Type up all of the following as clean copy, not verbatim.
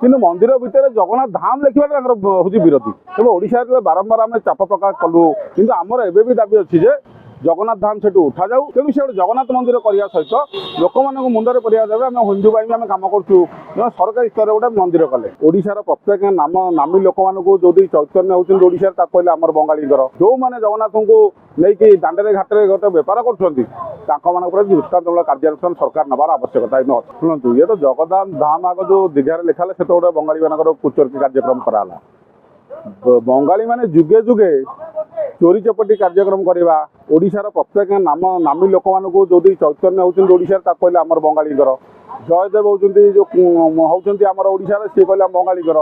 କିନ୍ତୁ ମନ୍ଦିର ଭିତରେ ଜଗନ୍ନାଥ ଧାମ ଲେଖିବାଟା ତାଙ୍କର ହେଉଛି ବିରୋଧୀ। ତେଣୁ ଓଡ଼ିଶାରେ ବାରମ୍ବାର ଆମେ ଚାପ ପ୍ରକାଶ କଲୁ, କିନ୍ତୁ ଆମର ଏବେ ବି ଦାବି ଅଛି ଯେ ଜଗନ୍ନାଥ ଧାମ ସେଠୁ ଉଠାଯାଉ। ତେଣୁ ସେ ଜଗନ୍ନାଥ ମନ୍ଦିର କରିବା ସହିତ ଲୋକମାନଙ୍କୁ ମୁଣ୍ଡରେ ପରିବା ଦେବେ ଆମେ ହିନ୍ଦୁ ପାଇଁ ଆମେ କାମ କରୁଛୁ, ସରକାରୀ ସ୍ତରରେ ଗୋଟେ ମନ୍ଦିର କଲେ ଓଡ଼ିଶାର ପ୍ରତ୍ୟେକ ନାମୀ ଲୋକମାନଙ୍କୁ ଯୋଉଠି ଚୈତନ୍ୟ ହେଉଛନ୍ତି ଓଡ଼ିଶାରେ ତାକୁ କହିଲେ ଆମର ବଙ୍ଗାଳୀଙ୍କର, ଯୋଉମାନେ ଜଗନ୍ନାଥଙ୍କୁ ନେଇକି ଦାଣ୍ଡରେ ଘାଟରେ ଗୋଟେ ବେପାର କରୁଛନ୍ତି ତାଙ୍କମାନଙ୍କ ଉପରେ ଦୃଷ୍ଟାନ୍ତମୂଳକ କାର୍ଯ୍ୟାନୁଷ୍ଠାନ ସରକାର ନେବାର ଆବଶ୍ୟକତା ଏଇନେ ଅଛି। ଶୁଣନ୍ତୁ, ଇଏ ତ ଜଗନ୍ନାଥ ଧାମ ଆଗ ଯୋଉ ଦୀଘାରେ ଲେଖା ହେଲା ସେତ ଗୋଟେ ବଙ୍ଗାଳୀମାନଙ୍କର କୁଚର୍କି କାର୍ଯ୍ୟକ୍ରମ କରାହେଲା। ବଙ୍ଗାଳୀମାନେ ଯୁଗେ ଯୁଗେ ଚୋରି ଚପଟି କାର୍ଯ୍ୟକ୍ରମ କରିବା, ଓଡ଼ିଶାର ପ୍ରତ୍ୟେକ ନାମୀ ଲୋକମାନଙ୍କୁ ଯୋଉଠି ଚୈତନ୍ୟ ହେଉଛନ୍ତି ଓଡ଼ିଶାରେ ତାକୁ କହିଲେ ଆମର ବଙ୍ଗାଳୀଙ୍କର, ଜୟଦେବ ହେଉଛନ୍ତି ଯେଉଁ ହେଉଛନ୍ତି ଆମର ଓଡ଼ିଶାରେ ସିଏ କହିଲେ ଆମ ବଙ୍ଗାଳୀଙ୍କର,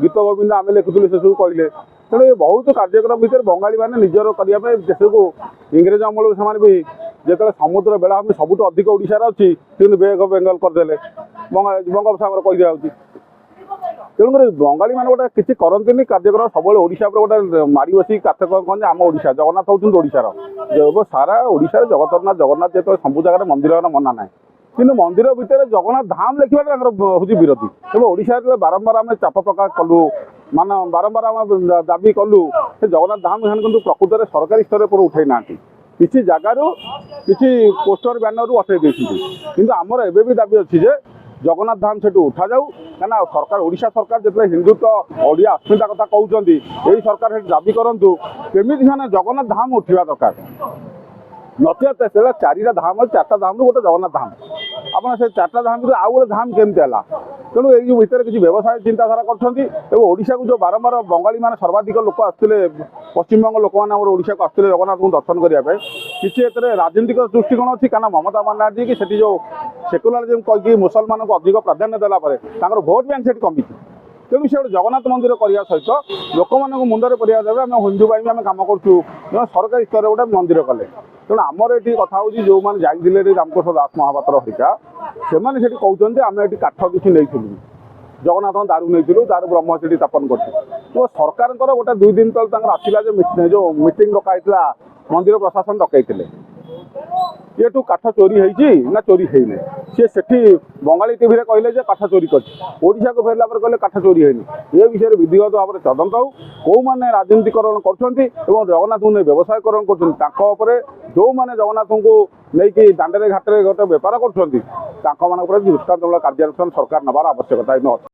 ଗୀତ ଗୋବିନ୍ଦ ଆମେ ଲେଖୁଥିଲୁ ସେସବୁ କହିଲେ। ତେଣୁ ଏ ବହୁତ କାର୍ଯ୍ୟକ୍ରମ ଭିତରେ ବଙ୍ଗାଳୀମାନେ ନିଜର କରିବା ପାଇଁ ଦେଶକୁ ଇଂରେଜ ଅମଳରୁ ସେମାନେ ବି ଯେତେବେଳେ ସମୁଦ୍ର ବେଳାଭୂମି ସବୁଠୁ ଅଧିକ ଓଡ଼ିଶାରେ ଅଛି କିନ୍ତୁ ବେ ଅଫ୍ ବେଙ୍ଗଲ କରିଦେଲେ, ବଙ୍ଗୋପସାଗର କହିଦିଆଯାଉଛି। ତେଣୁକରି ବଙ୍ଗାଳୀମାନେ ଗୋଟେ କିଛି କରନ୍ତିନି କାର୍ଯ୍ୟକ୍ରମ, ସବୁବେଳେ ଓଡ଼ିଶା ଉପରେ ଗୋଟେ ମାଡ଼ି ବସିକି କାଠ କହନ୍ତି ଆମ ଓଡ଼ିଶା, ଜଗନ୍ନାଥ ହେଉଛନ୍ତି ଓଡ଼ିଶାର, ସାରା ଓଡ଼ିଶାରେ ଜଗନ୍ନାଥ ଯେତେବେଳେ ସବୁ ଜାଗାରେ ମନ୍ଦିରର ମନା ନାହିଁ, କିନ୍ତୁ ମନ୍ଦିର ଭିତରେ ଜଗନ୍ନାଥ ଧାମ ଲେଖିବାଟା ତାଙ୍କର ହେଉଛି ବିରୋଧୀ। ତେଣୁ ଓଡ଼ିଶାରେ ବାରମ୍ବାର ଆମେ ଚାପ ପ୍ରକାଶ କଲୁ, ବାରମ୍ବାର ଆମେ ଦାବି କଲୁ ସେ ଜଗନ୍ନାଥ ଧାମ ସେମାନେ କିନ୍ତୁ ପ୍ରକୃତରେ ସରକାରୀ ସ୍ତରରେ ପୁରା ଉଠାଇ ନାହାନ୍ତି, କିଛି ଜାଗାରୁ କିଛି ପୋଷ୍ଟର ବ୍ୟାନରରୁ ଅଟେଇ ଦେଇଛନ୍ତି। କିନ୍ତୁ ଆମର ଏବେ ବି ଦାବି ଅଛି ଯେ ଜଗନ୍ନାଥ ଧାମ ସେଠୁ ଉଠାଯାଉ, କାହିଁକିନା ସରକାର ଓଡ଼ିଶା ସରକାର ଯେତେବେଳେ ହିନ୍ଦୁତ୍ୱ ଓଡ଼ିଆ ଅସ୍ମିତା କଥା କହୁଛନ୍ତି ଏଇ ସରକାର ସେଠି ଦାବି କରନ୍ତୁ କେମିତି ସେମାନେ ଜଗନ୍ନାଥ ଧାମ ଉଠିବା ଦରକାର, ନଚେତ ସେଟା ଚାରିଟା ଧାମ ଅଛି, ଚାରିଟା ଧାମରୁ ଗୋଟେ ଜଗନ୍ନାଥ ଧାମ, ଆପଣ ସେ ଚାରିଟା ଧାମ ଭିତରେ ଆଉ ଗୋଟେ ଧାମ କେମିତି ହେଲା? ତେଣୁ ଏଇ ଯେଉଁ ଭିତରେ କିଛି ବ୍ୟବସାୟ ଚିନ୍ତାଧାରା କରୁଛନ୍ତି ଏବଂ ଓଡ଼ିଶାକୁ ଯେଉଁ ବାରମ୍ବାର ବଙ୍ଗାଳୀମାନେ ସର୍ବାଧିକ ଲୋକ ଆସୁଥିଲେ, ପଶ୍ଚିମବଙ୍ଗ ଲୋକମାନେ ଆମର ଓଡ଼ିଶାକୁ ଆସୁଥିଲେ ଜଗନ୍ନାଥଙ୍କୁ ଦର୍ଶନ କରିବା ପାଇଁ, କିଛି ଏଥିରେ ରାଜନୈତିକ ଦୃଷ୍ଟିକୋଣ ଅଛି। କାରଣ ମମତା ବାନାର୍ଜୀ କି ସେଠି ଯେଉଁ ସେକୁଲାରିଜମ୍ କହିକି ମୁସଲମାନଙ୍କୁ ଅଧିକ ପ୍ରାଧାନ୍ୟ ଦେଲା ପରେ ତାଙ୍କର ଭୋଟ୍ ବ୍ୟାଙ୍କ ସେଠି କମିଛି। ତେଣୁ ସେ ଗୋଟେ ଜଗନ୍ନାଥ ମନ୍ଦିର କରିବା ସହିତ ଲୋକମାନଙ୍କୁ ମୁଣ୍ଡରେ ପରିବା ଦେବେ ଆମେ ହିନ୍ଦୁ ପାଇଁ ଆମେ କାମ କରୁଛୁ, ସରକାରୀ ସ୍ତରରେ ଗୋଟେ ମନ୍ଦିର କଲେ। ତେଣୁ ଆମର ଏଠି କଥା ହେଉଛି ଯେଉଁମାନେ ଯାଇଥିଲେ ରାମକୃଷ୍ଣ ଦାସ ମହାପାତ୍ର ହରିକା ସେମାନେ ସେଠି କହୁଛନ୍ତି ଆମେ ଏଠି କାଠ କିଛି ନେଇଥିଲୁ, ଜଗନ୍ନାଥଙ୍କ ଦାରୁ ନେଇଥିଲୁ, ଦାରୁ ବ୍ରହ୍ମ ସେଠି ସ୍ଥାପନ କରିଛୁ। ତ ସରକାରଙ୍କର ଗୋଟେ 2 ଦିନ ତଳେ ତାଙ୍କର ଆସିଲା ଯେ ଯେଉଁ ମିଟିଂ ଡକା ହେଇଥିଲା ମନ୍ଦିର ପ୍ରଶାସନ ଡକାଇଥିଲେ, ଏଠୁ କାଠ ଚୋରି ହେଇଛି ନା ଚୋରି ହେଇନି, ସିଏ ସେଠି ବଙ୍ଗାଳୀ ଟିଭିରେ କହିଲେ ଯେ କାଠ ଚୋରି କରିଛି, ଓଡ଼ିଶାକୁ ଫେରିଲା ପରେ କହିଲେ କାଠ ଚୋରି ହେଇନି। ଏ ବିଷୟରେ ବିଧିଗତ ଭାବରେ ତଦନ୍ତ ହେଉ, କେଉଁମାନେ ରାଜନୀତିକରଣ କରୁଛନ୍ତି ଏବଂ ଜଗନ୍ନାଥଙ୍କୁ ନେଇ ବ୍ୟବସାୟକରଣ କରୁଛନ୍ତି ତାଙ୍କ ଉପରେ, ଯେଉଁମାନେ ଜଗନ୍ନାଥଙ୍କୁ ନେଇକି ଦାଣ୍ଡରେ ଘାଟରେ ଗୋଟେ ବେପାର କରୁଛନ୍ତି ତାଙ୍କମାନଙ୍କ ଉପରେ ଦୃଷ୍ଟାନ୍ତମୂଳକ କାର୍ଯ୍ୟାନୁଷ୍ଠାନ ସରକାର ନେବାର ଆବଶ୍ୟକତା ଏଇନେ ଅଛି।